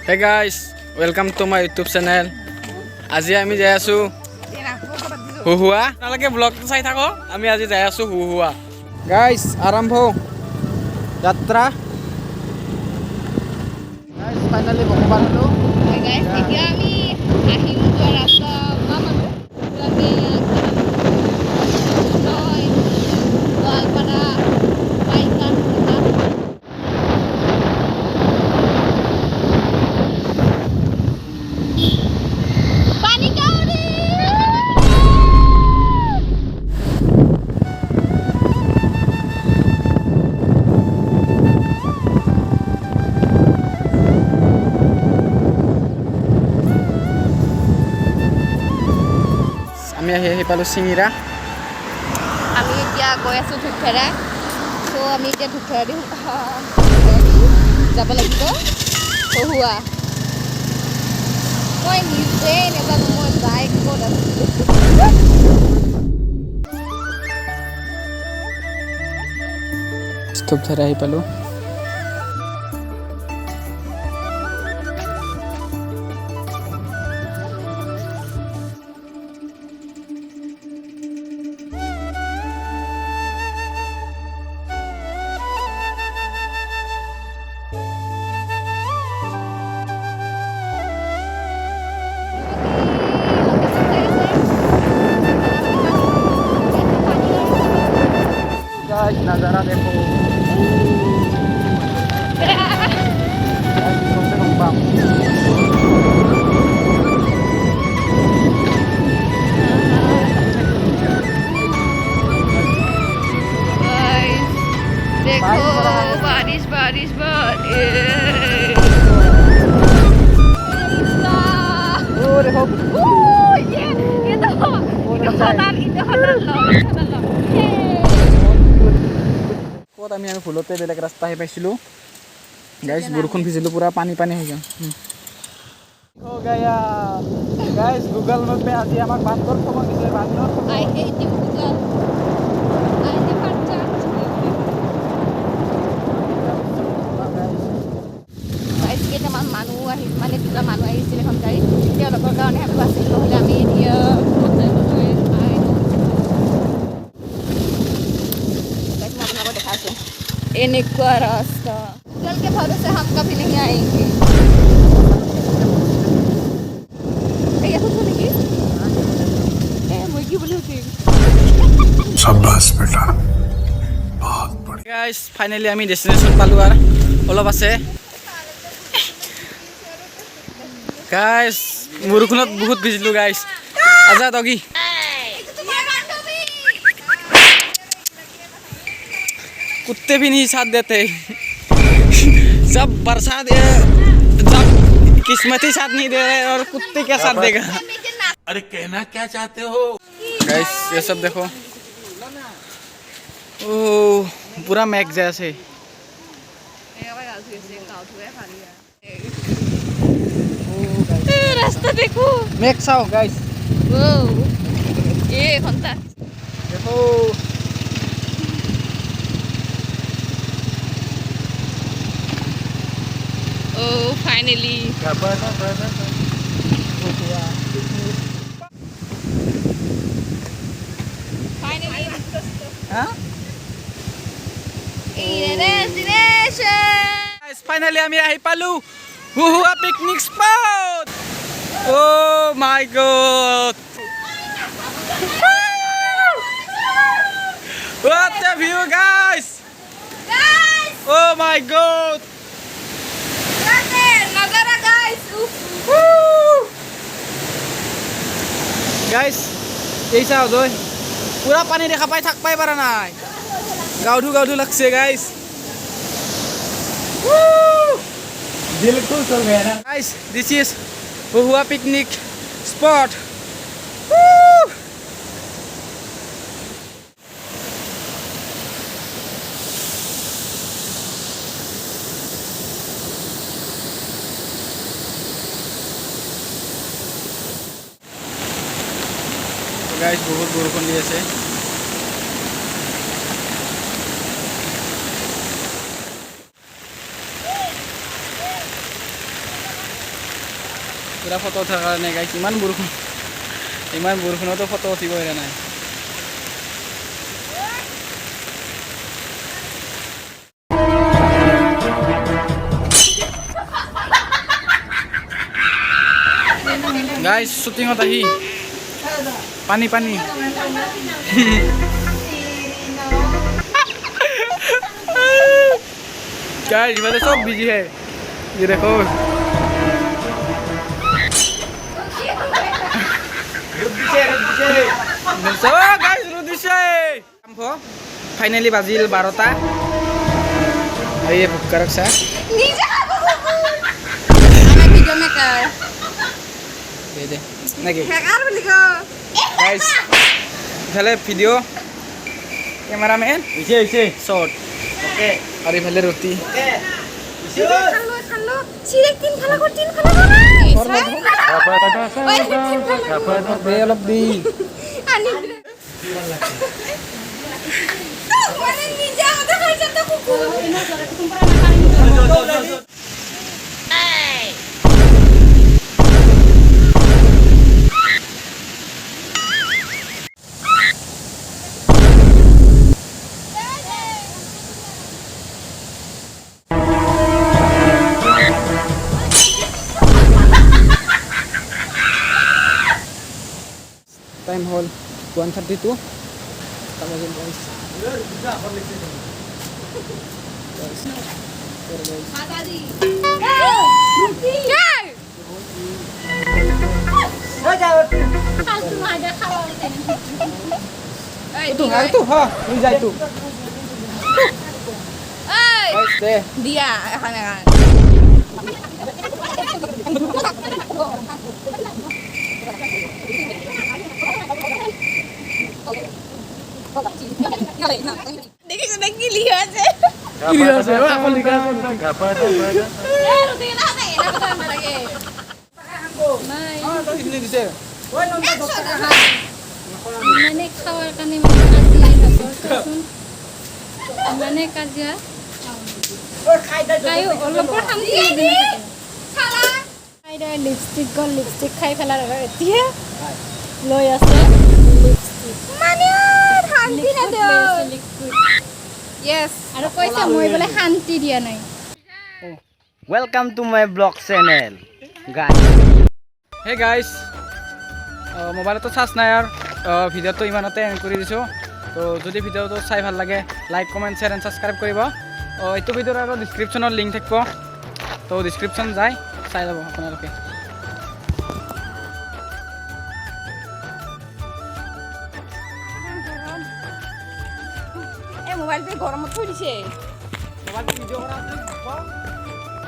Hey guys, welcome to my YouTube channel. আজি আমি যাই আছো হুহুয়া নালাগে ব্লগটো চাই থাকো আমি আজি যাই আছো হুহুয়া গাইস আৰম্ভ যাত্ৰা গাইস ফাইনালি ভগৱান হলো গাইস এতিয়া আমি আহিম যোৱা ৰাস্তা মামাটো পুৰাকে নয় গোৱালপাৰা বাইকান পানী কাউৰী আমি আহি পালো চিঙিৰা আমি এতিয়া গৈ আছো ধূপখেৰা তো আমি এতিয়া ধূপখেৰা দি যাব লাগিব হুহুৱা মই নিজে নাজানো মই যাই ক'ত আছো ধূপধাৰা আহি পালো गाइस नज़ारा देखो देखो बारिश बारिश बारिश Oh, देखो ये तो होटल लो ক'ত আমি ভুলতে বেলেগ ৰাস্তা আহি পাইছিলোঁ গাইছ বৰষুণ ভিজিলোঁ পুৰা পানী পানী হৈ গ'ল हो गया गाइस गूगल मैप पे আজি আমাক বান্দৰ থব দিছে বান্দৰ I hate you Google I never touch গাইছ কেইটামান মানুহ আহি মানে দুটা মানুহ আহিছিল এখন গাড়ী তেওঁলোকৰ কাৰণে আমি বাছি নহ'লে আমি এতিয়া এনেকুৱা रास्ता कल के भरोसे हम कभी नहीं आएंगे ये तो सुनेंगे ए मुर्गी बोले होती शाबाश बेटा बहुत बढ़िया गाइस फाइनली আমি ডেস্টিনেশন পালো আর অলপ আছে गाइस বৰষুণত বহুত ভিজিলো गाइस আজা দগি कुत्ते भी नहीं साथ देते जब बरसात जब किस्मत ही साथ नहीं दे रहे और कुत्ते क्या साथ देगा अरे कहना क्या चाहते हो गाइस ये सब देखो ओ पूरा मैक जैसे रास्ता देखो मैक साओ गाइस वो ये घंटा देखो oh finally finally हाँ destination गाइस फाइनली আমি আহি পালো হুহুয়া picnic spot oh my god what the view guys oh my god नजारा गाइस गाइस এই চাও দই পুরা পানি দেখা পাই থাক পাই পারা নাই গাউধু গাউধু লাগছে গাইস बिल्कुल चल गया ना गाइस दिस इज हुआ पिकनिक स्पॉट गाइस बहुत বৰষুণ দি আছে পুৰা ফটো উঠাৰ কাৰণে গাইছ ইমান বৰষুণতো ফটো উঠিব এৰা নাই গাইছ শ্বুটিঙত আহি পানী गाइस वाले सब बिजी है ये देखो गाइस रुदिसे हमको फाइनली बाजिल 12টা ये बुक कर रखा मैं वीडियो मेकर दे नाকি हैकर बोली को गाइस पहले वीडियो कैमरामैन इसे शॉट ओके और ये पहले रोटी खालो सिरेक तीन खाला को दे অলপ দি आनी মানে নিজে আমাকে খাইছে তো কুকুর time hall 1:32 tama din guys माता दी क्या हो जाओ फालतू आजा खाओ itu ha ini jai tu guys deh dia kan देखिए सुन की लिया से apa lihat रुक ना नहीं ना बता मर गए तो ini di sini मैंने खावर करने में काजिया मैंने काजिया खायो অলপ খাম দি खाला খাইদে লিপস্টিক গল লিপস্টিক খাই ফেলাৰ এতিয়া লৈ আছে লিপস্টিক মানে শান্তি না দে লিকুইড यस আৰু কৈছে মই বলে শান্তি দিয়া নাই Welcome to my vlog channel, guys. হে গাইছ মোবাইলতো চাৰ্জ নাই আৰু ভিডিঅ'টো ইমানতে এণ্ড কৰি দিছোঁ তো যদি ভিডিঅ'টো চাই ভাল লাগে like comment share and subscribe কৰিব এইটো ভিডিঅ'ৰ আৰু ডিছক্ৰিপশ্যনত লিংক থাকিব তো ডিছক্ৰিপশ্যন যাই চাই যাব আপোনালোকে এ মোবাইল পে গৰমত থৈ দিছে মোবাইলটো ভিডিঅ' কৰা